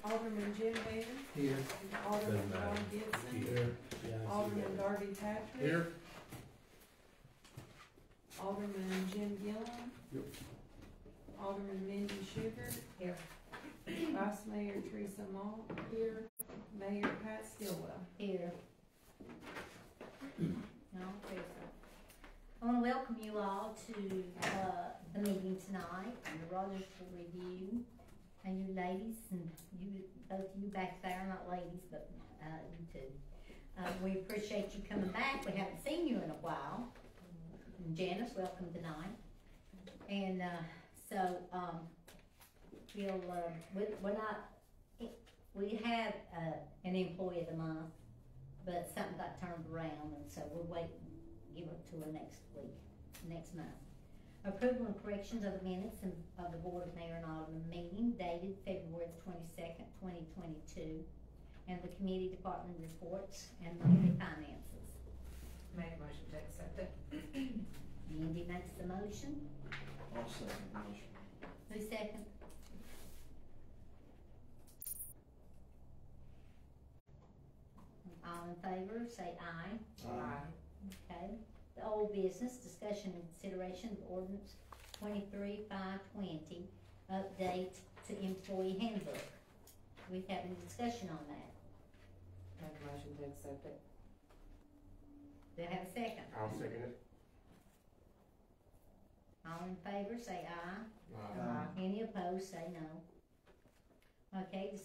Alderman Jim Bayer. Here. Alderman John Gibson. Here. Alderman Darby Patrick. Here. Alderman Jim Gillum. Yep. Alderman Mindy Sugar. Here. Vice Mayor Teresa Mock. Here. Mayor Pat Stillwell. Here. No, Teresa. I want to welcome you all to the meeting tonight, and the Rogers for review, and you ladies, and you, both of you back there, not ladies, but you two. We appreciate you coming back. We haven't seen you in a while. And Janice, welcome tonight. And we had an employee of the month, but something got turned around, and so we're waiting. Give it to her next month. Approval and corrections of the minutes of the Board of Mayor and Alderman meeting dated February 22nd, 2022, and the committee department reports and monthly finances. Make a motion to accept it. Andy makes the motion. I'll second the motion. Who second? All in favor, say aye. Aye. Okay. The old business, discussion and consideration of ordinance 23-520, update to employee handbook. Do we have any discussion on that? Make a motion to accept it. Do I have a second? I'll second it. All in favor, say aye. Aye. Any opposed, say no. Okay,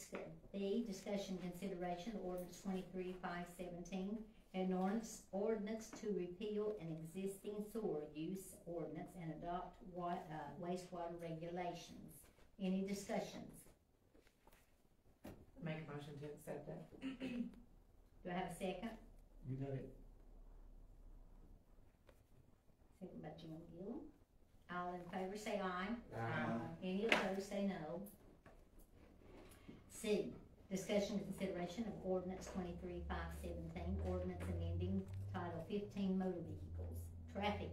B, discussion and consideration of ordinance 23-517, an ordinance to repeal an existing sewer use ordinance and adopt wastewater regulations. Any discussions? Make a motion to accept it. Do I have a second? You got it. Second by Jim Gillum. All in favor say aye. Aye. Any opposed say no. C, discussion and consideration of ordinance 23-517, ordinance amending Title 15 motor vehicles, traffic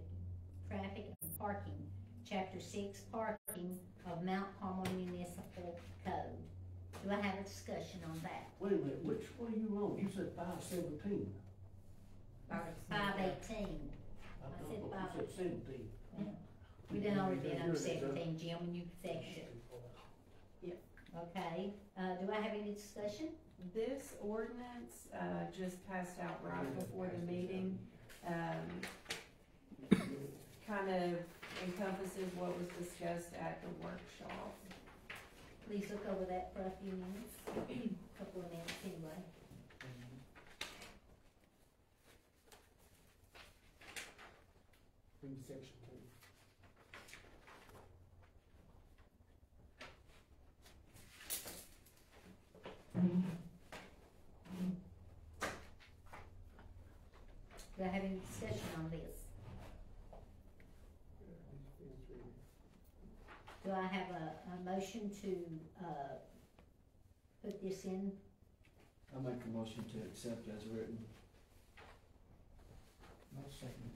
and parking, Chapter 6 parking of Mount Carmel Municipal Code. Do I have a discussion on that? Wait a minute, what are you on? You said 517. 518. I I thought said you five. said 17. Yeah. We done already been under 17, Jim, when you seconded. Okay, do I have any discussion? This ordinance, just passed out right before the meeting, kind of encompasses what was discussed at the workshop. Please look over that for a few minutes, couple of minutes anyway. Read section 2. Do I have any discussion on this? Do I have a motion to, put this in? I'll make a motion to accept as written. I'll second.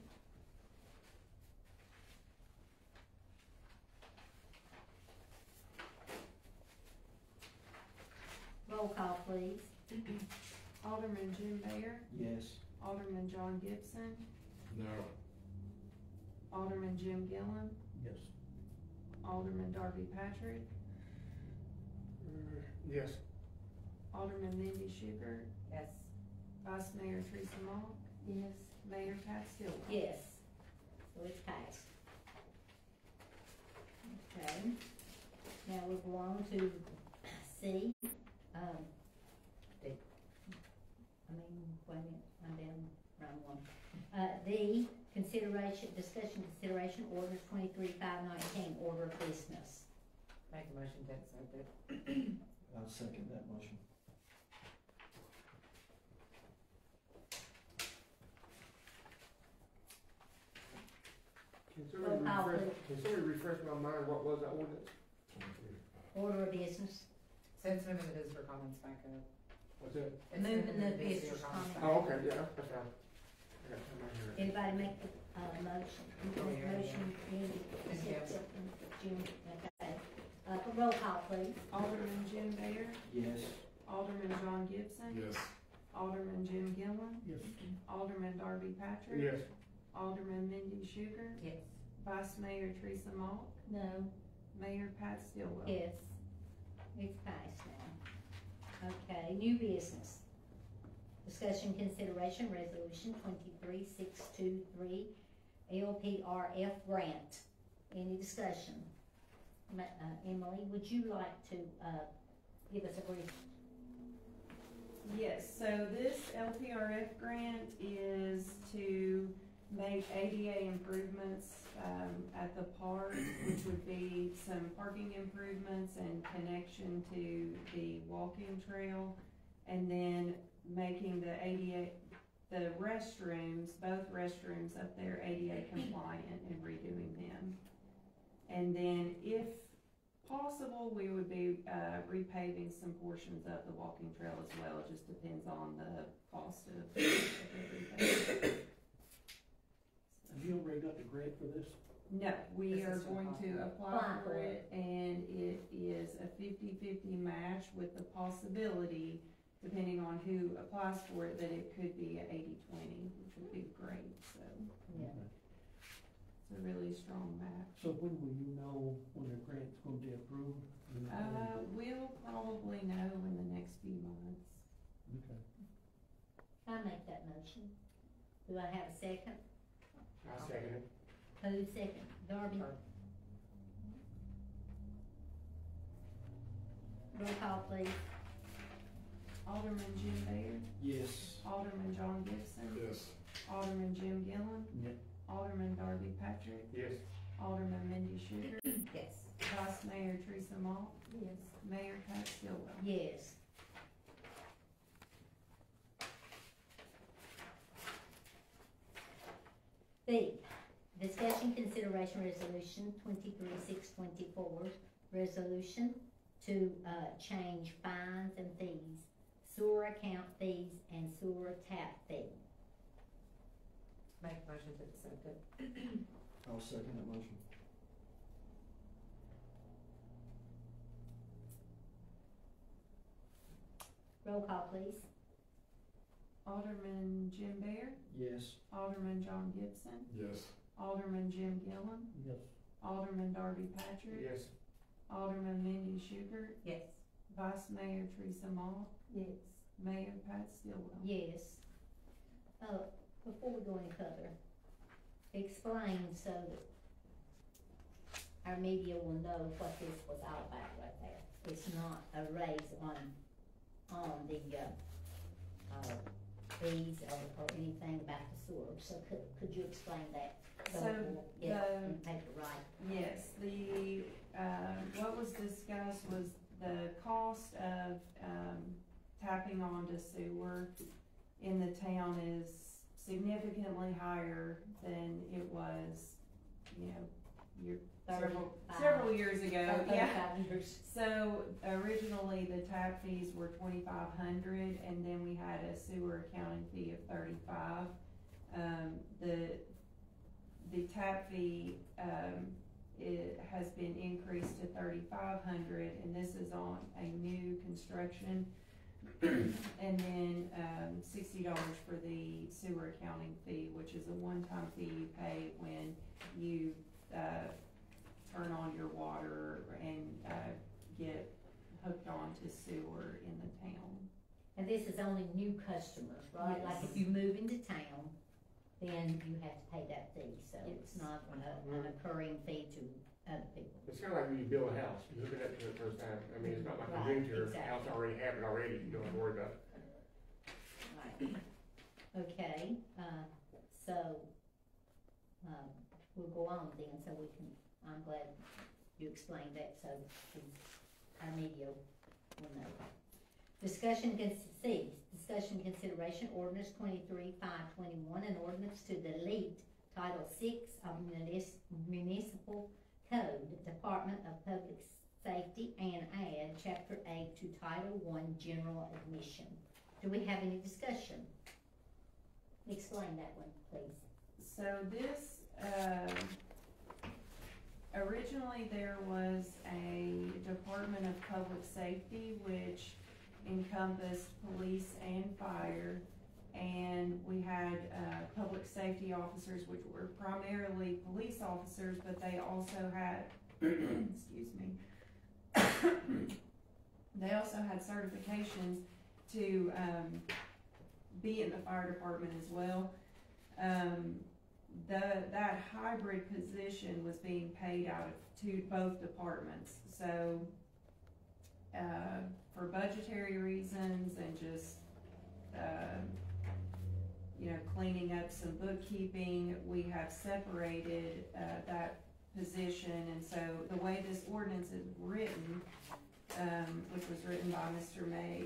Roll call, please. Alderman Jim Bayer. Yes. Alderman John Gibson. No. Alderman Jim Gillum. Yes. Alderman Darby Patrick. Yes. Alderman Mindy Sugar. Yes. Vice Mayor Teresa Mock. Yes. Mayor Pat Stillwell. Yes. So it's passed. Okay. Now we'll go on to C. Wait a minute, I'm down round one. D, discussion consideration orders 23-519, order of business. Make a motion to accept it. I'll second that motion. Can somebody refresh my mind, what was that ordinance? Order of business. Since moving the visitor comments back up. What's that? It's Moving the visitor comments. Oh, okay, yeah, that's fine. I got time right here. Anybody make the motion? Motion, Andy, Jim, okay. Roll call, please. Alderman Jim Bayer. Yes. Yes. Alderman Darby Patrick. Yes. Alderman Mindy Sugar. Yes. Vice Mayor Teresa Mock. No. Mayor Pat Stillwell. Yes. It's passed now. Okay, new business. Discussion consideration resolution 23623 LPRF grant. Any discussion? Emily, would you like to, give us a brief? Yes, so this LPRF grant is to make ADA improvements, at the park, which would be some parking improvements and connection to the walking trail, and then making the ADA, the restrooms, both restrooms up there ADA compliant and redoing them. And then if possible, we would be, repaving some portions of the walking trail as well. It just depends on the cost of everything. Have you already got the grant for this? No, we This are is going to apply for it, and it is a 50-50 match with the possibility, depending on who applies for it, that it could be a 80-20, which would be great, so Yeah. Okay. it's a really strong match. So when will you know when the grant's gonna be approved? You know, We'll probably know in the next few months. Okay. I make that motion. Do I have a second? I second it. Who second? Darby? Roll call, please. Alderman Jim Baird, Yes. Alderman John Gibson, Yes. Alderman Jim Gillen, Yep. Alderman Darby Patrick, Yes. Alderman Mindy Sugar, Yes. Vice Mayor Teresa Mock, Yes. Mayor Pat Stillwell. Yes. B, discussion consideration resolution 23624, resolution to, change fines and fees, sewer account fees and sewer tap fee. Make a motion to accept it. I'll second that motion. Roll call, please. Alderman Jim Baird, Yes. Alderman John Gibson, Yes. Alderman Jim Gillen, Yes. Alderman Darby Patrick, Yes. Alderman Mindy Sugar, Yes. Vice Mayor Teresa Mock, Yes. Mayor Pat Stillwell. Yes. Before we go any further, explain so that our media will know what this was all about right there. It's not a raise on the, fees or anything about the sewer, so could you explain that? So we'll get the- in paper right. Yes, the, what was discussed was the cost of, tapping onto sewer in the town is significantly higher than it was, several years ago, yeah. 35 years. So originally, the tap fees were $2,500, and then we had a sewer accounting fee of $35. The tap fee, it has been increased to $3,500, and this is on a new construction. And then, $60 for the sewer accounting fee, which is a one-time fee you pay when you, turn on your water and, get hooked onto sewer in the town. And this is only new customers, right? Like if you move into town, then you have to pay that fee, so it's Yes. not an occurring fee to other people. It's kinda like when you build a house, you hook it up to it the first time. I mean, it's not like Right, you rent your exactly. house already have it already, you don't have to worry about it. Right. Okay, so, we'll go on then, so we can, I'm glad you explained that, so our media will know. Discussion consideration ordinance 23-521, an ordinance to delete Title VI of Municipal Code, Department of Public Safety, and add Chapter 8 to Title I, General Admission. Do we have any discussion? Explain that one, please. So this, originally there was a Department of Public Safety which encompassed police and fire, and we had, public safety officers, which were primarily police officers, but they also had, excuse me, they also had certifications to, be in the fire department as well. That hybrid position was being paid out to both departments, so, for budgetary reasons and just, you know, cleaning up some bookkeeping, we have separated, that position, and so the way this ordinance is written, which was written by Mr. May,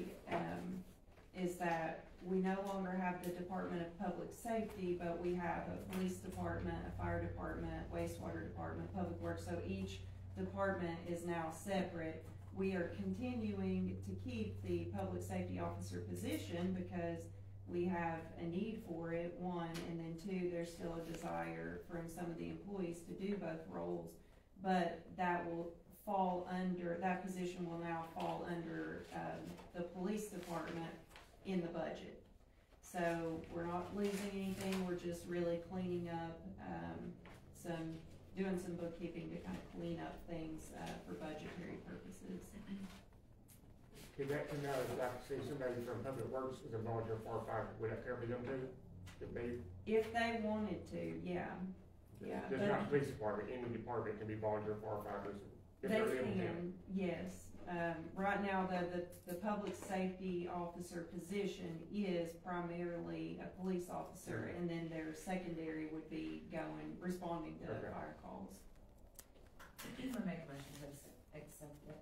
is that we no longer have the Department of Public Safety, but we have a police department, a fire department, wastewater department, public works, so each department is now separate. We are continuing to keep the public safety officer position because we have a need for it, one, and then two, there's still a desire from some of the employees to do both roles, but that will fall under, that position will now fall under, the police department in the budget. So we're not losing anything, we're just really cleaning up, doing some bookkeeping to kind of clean up things, for budgetary purposes. Could that come out of, like, say, somebody from Public Works is a volunteer firefighter, would that cover them too? If they, If they wanted to, yeah. Yeah, just but- not police department, any department can be volunteer firefighters. If They they're able to. can, yes. Right now, the public safety officer position is primarily a police officer, and then their secondary would be responding to Okay. fire calls. I'm gonna make a motion to accept it.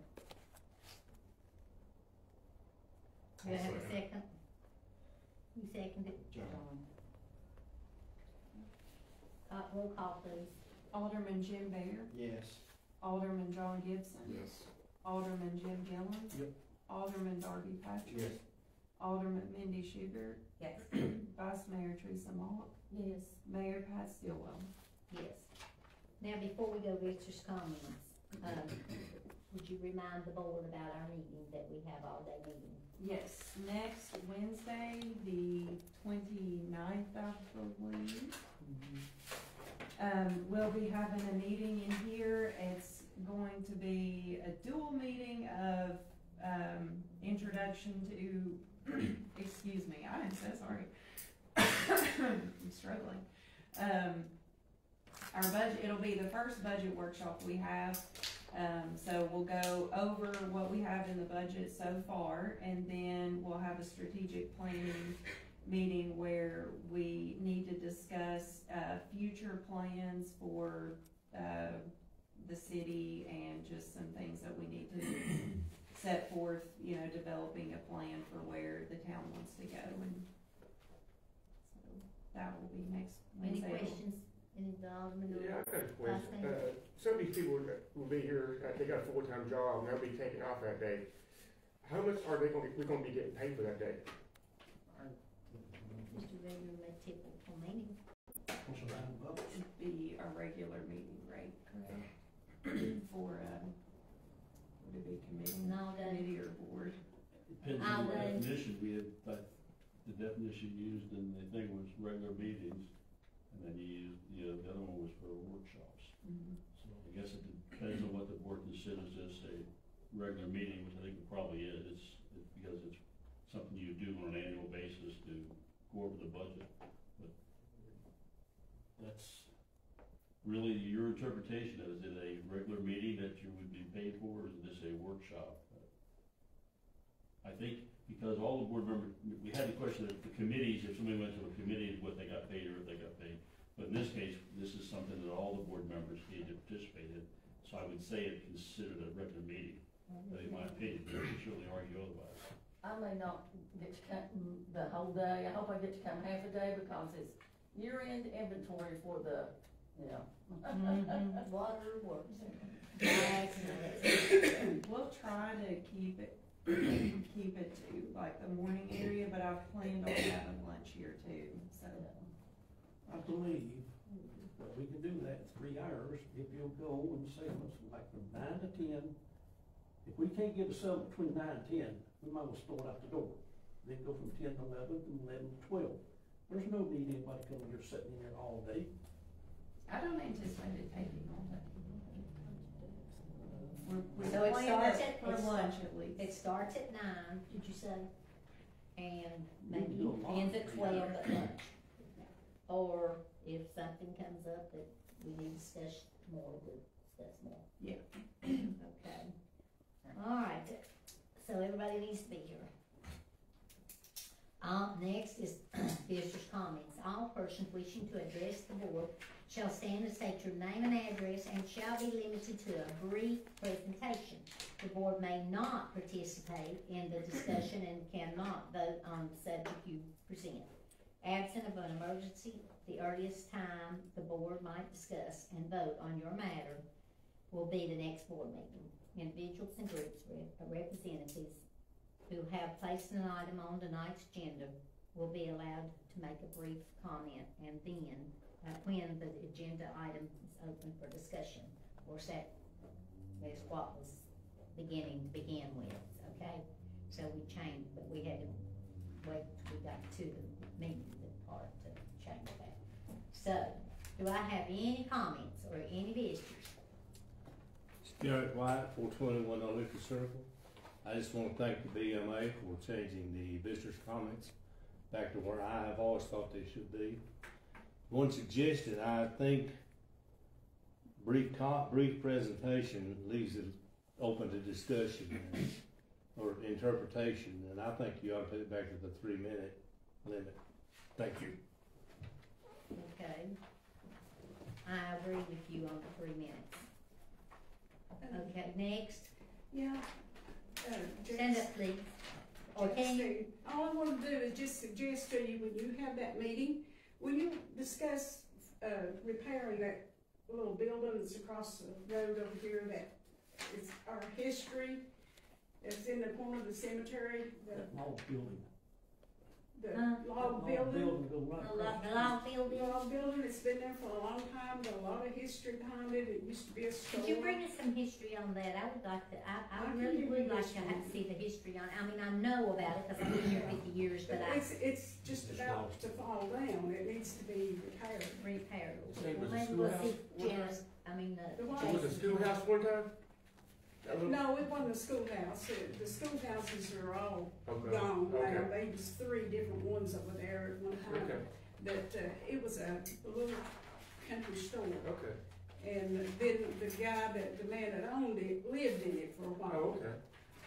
Do I have a second? You seconded? John. Roll call, please. Alderman Jim Bair, Yes. Alderman John Gibson. Yes. Alderman Jim Gillen. Yep. Alderman Darby Patrick. Yes. Alderman Mindy Schubert. Yes. Vice Mayor Teresa Mock. Yes. Mayor Pat Stillwell. Yes. Now, before we go visitors' comments, would you remind the board about our meeting that we have all day meeting? Yes, next Wednesday, the 29th, I believe. We'll be having a meeting in here. It's going to be a dual meeting of, introduction to, excuse me, I am so sorry. I'm struggling. Our budget, it'll be the first budget workshop we have. So we'll go over what we have in the budget so far, and then we'll have a strategic planning meeting where we need to discuss, future plans for, the city and just some things that we need to set forth, you know, developing a plan for where the town wants to go, and so that will be next Any Wednesday. questions? Any Alderman? Yeah, I got a question. Last Some of these people that will be here, they got a full-time job, and they'll be taking off that day. How much are they we gonna be getting paid for that day? Just a regular typical meeting. What's the round up? Should be a regular meeting rate, correct? For, would it be No, that- committee or board? Depends I on the would- definition, we had, but the definition used in the thing was regular meetings, and then you used, the other one was for workshops. So I guess it depends on what the board considers as a regular meeting, which I think it probably is, it's because it's something you do on an annual basis to go over the budget. But that's really your interpretation of it. Is it a regular meeting that you would be paid for, or is this a workshop? I think because all the board members, we had the question of the committees, if somebody went to a committee, what they got paid or if they got paid. But in this case, this is something that all the board members need to participate in. So I would say it's considered a regular meeting, but in my opinion, you can surely argue otherwise. I may not get to come the whole day, I hope I get to come half a day because it's year-end inventory for the, you know. Water works. We'll try to keep it to like the morning area, but I've planned on having lunch here too, so. I believe that we can do that in 3 hours if you'll go and say, like from 9 to 10. If we can't get a sub between 9 and 10, we might as well throw it out the door. then go from 10 to 11, from 11 to 12. There's no need anybody coming here sitting in there all day. I don't anticipate it taking all day. We're So it planning starts that at- for it lunch starts- at least. It starts at 9, did you say? And We can maybe do a lot ends in at 3 12 hours. at lunch. Or if something comes up that we need to discuss more, we'll discuss more. Yeah. Okay. Alright, so everybody needs to be here. Next is visitors' comments. All persons wishing to address the board shall stand and state your name and address and shall be limited to a brief presentation. The board may not participate in the discussion and cannot vote on the subject you present. Absent of an emergency, the earliest time the board might discuss and vote on your matter will be the next board meeting. Individuals and groups, representatives who have placed an item on tonight's agenda will be allowed to make a brief comment, and then, when the agenda item is open for discussion, of course, that is what was beginning to begin with, okay? So we changed, but we had to wait till we got to the meeting part to change that. So, do I have any comments or any visitors? Garrett White, 421 on Liquor Circle. I just want to thank the BMA for changing the visitors' comments back to where I have always thought they should be. One suggestion, I think brief presentation leaves it open to discussion or interpretation, and I think you ought to put it back to the 3-minute limit. Thank you. Okay. I agree with you on the 3 minutes. Okay, next, Yeah. stand up please. Or can you? All I wanna do is just suggest to you, when you have that meeting, when you discuss, repairing that little building that's across the road over here, that is our history, that's in the corner of the cemetery, That log building. the That log building. Go right The across. log building? The log building, it's been there for a long time, got a lot of history behind it, it used to be a store. Could you bring us some history on that? I would like to, I I can really give would you like to history. have to see the history on it. I mean, I know about it because I've been here 50 years, but I It's just about to fall down, it needs to be repaired. repaired. Say it was a Maybe we'll see schoolhouse one Janice, I mean, The one- It was a Jason. schoolhouse one time? No, it wasn't a schoolhouse, the schoolhouses are all Okay. gone now, Okay. there was 3 different ones over there at one Okay, time. But, it was a little country store, okay. and then the man that owned it, lived in it for a Oh, while. okay.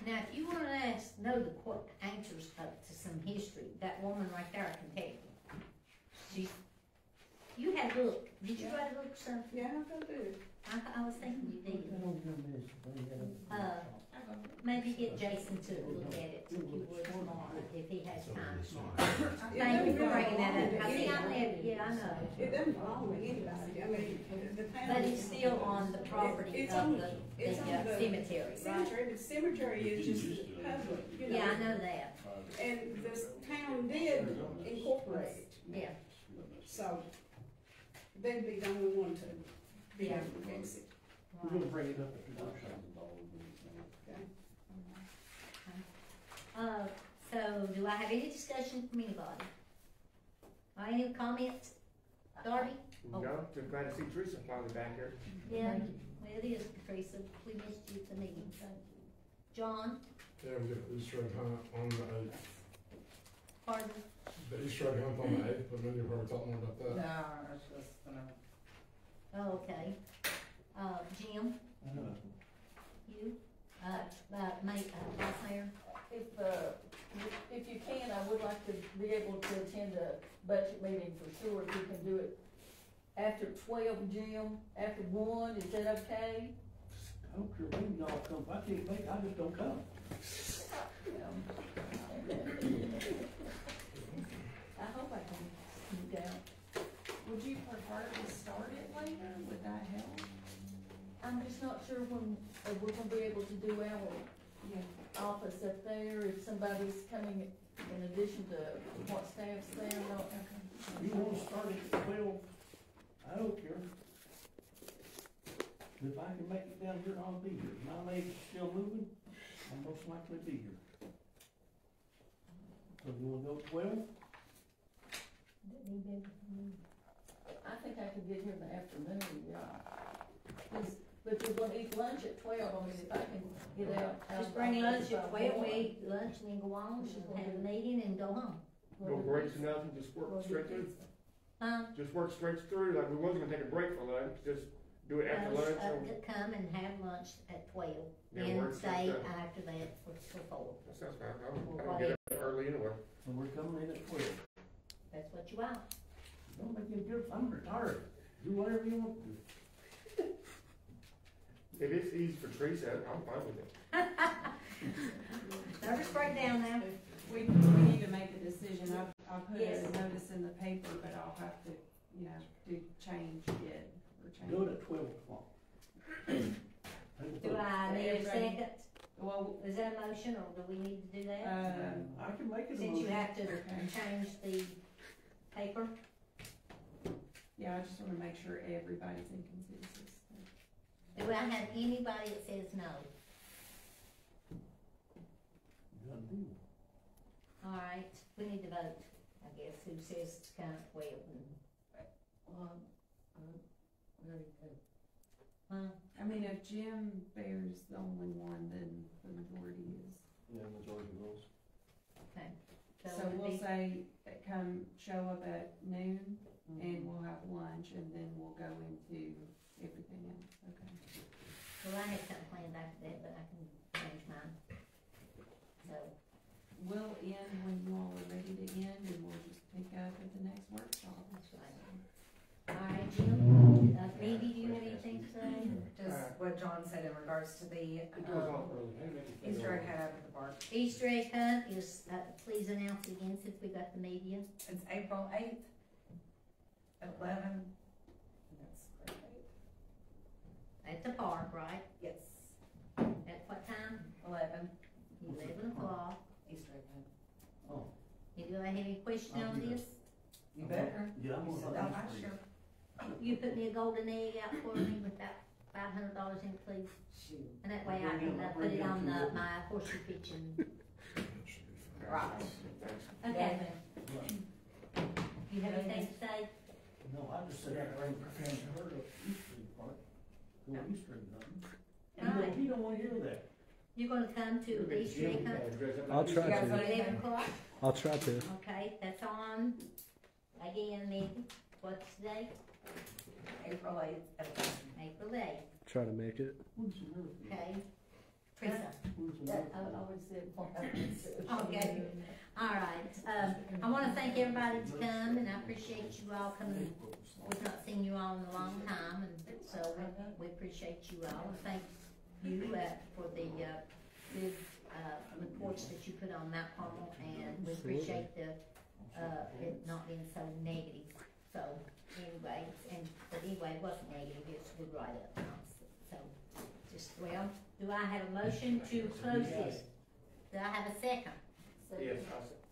Now, if you wanna know the answers to some history, that woman right there can tell you. You had a look, did you write a look, son? Yeah, I do. I was thinking you did. I don't remember this, but he had a- Maybe get Jason to look at it, if you would, tomorrow, if he has time tomorrow. Yeah, Thank you for it don't bringing that belong up, I to see, I anybody. live, yeah, I know. It doesn't belong to anybody, I mean, the town. But it's still on the property It's of on- the it's on the cemetery, right? Cemetery, the cemetery is just public, you know. Yeah, I know that, And the town did incorporate it, yeah. so they'd be the only one to be Yeah. able to fix it. We're gonna bring it up at the workshop. So do I have any discussion from anybody? Any comments? Darby? Oh. No, just glad to see Teresa finally back here. Yeah, well, it is, Teresa, we missed you at the meeting, thank you. John, Yeah, we got the Easter egg hunt on the 8th. pardon? The Easter egg hunt on the 8th, but maybe you've already talked more about that. No, it's just, Oh, okay. Jim, you, Vice Mayor? if you can, I would like to be able to attend a budget meeting for sure, if you can do it after 12, Jim, after 1, is that okay? I don't care when y'all come, if I can't make it, I just don't come. I hope I can sneak out. Would you prefer to start it later? Would that help? I'm just not sure when we're gonna be able to do our office up there, if somebody's coming in addition to what staff's there, I don't know. You wanna start it at 12, I don't care. If I can make it down here, I'll be here. My leg's still moving, I'll most likely be here. So you wanna go 12? I think I could get here in the afternoon, yeah. But we're gonna eat lunch at 12, I mean, if I can get out. Just bring lunch at 12, we eat lunch and then go on, have a meeting and go home. No breaks or nothing, just work straight through? Just work straight through, like we wasn't gonna take a break for lunch, just do it after lunch. Come and have lunch at 12, Yeah, then work stay straight through. after that for 4. That sounds fine, I'll get up early anyway. So we're coming in at 12. That's what you want. Don't make any difference, I'm retired. Do whatever you want to do. If it's easy for Teresa, I'm fine with it. Nervous breakdown now. We need to make a decision. I'll put Yes. a notice in the paper, but I'll have to, you know, change it or change. Do it at 12 o'clock. Do I need a second? Well, Is that a motion, or do we need to do that? I can make it a Since you motion. have to change the paper? yeah, I just wanna make sure everybody's in consensus. Do I have anybody that says no? Done deal. All right, we need to vote, I guess, who says to come at 12 and, I mean, if Jim Bear's the only one, then the majority is. Yeah, majority rules. okay. So it'd we'll be- say, come show up at noon, and we'll have lunch, and then we'll go into everything else, okay? Well, I had something planned after that, but I can change mine. So, We'll end when you all are ready to end, and we'll just pick up at the next workshop. that's right. All right, Jim, Mandy, do you have anything to say? Just what John said in regards to the, It goes on early. Hey, man, you Easter egg think- hunt at the park. Easter egg hunt is, please announce it again since we got the media. It's April 8th at 11. And that's great. At the park, right? Yes, At what time? 11, 11 o'clock. Easter egg hunt. Oh, Do I have any question I'll on do this? You better. yeah, I'm You said gonna. that last year. You put me a golden egg out for me with that $500 in it, please? Shoot. And that way I can put it on my horseshoe pitching. Right. Okay. You have anything to say? No, I just said I heard of Easter egg park. Go Easter egg hunting. All right. He don't wanna hear that. You're gonna come to the Easter egg hunt I'll try You guys to. want at anything? 11 o'clock? I'll try to. Okay, that's on, again, Mindy, what's today? April 8th at 11. April 8th, Try to make it. When's the other thing? okay? Teresa, When's the That, other I thing? always said, well, okay, all right, I wanna thank everybody to come, and I appreciate you all coming. We've not seen you all in a long time, and so we appreciate you all, and thank you, for the, good, reports that you put on Mount Carmel, and we appreciate the, it not being so negative. So, anyway, but anyway, it wasn't negative, it was a good write-up, so, just, well, do I have a motion to close this? Do I have a second? Yes, I said.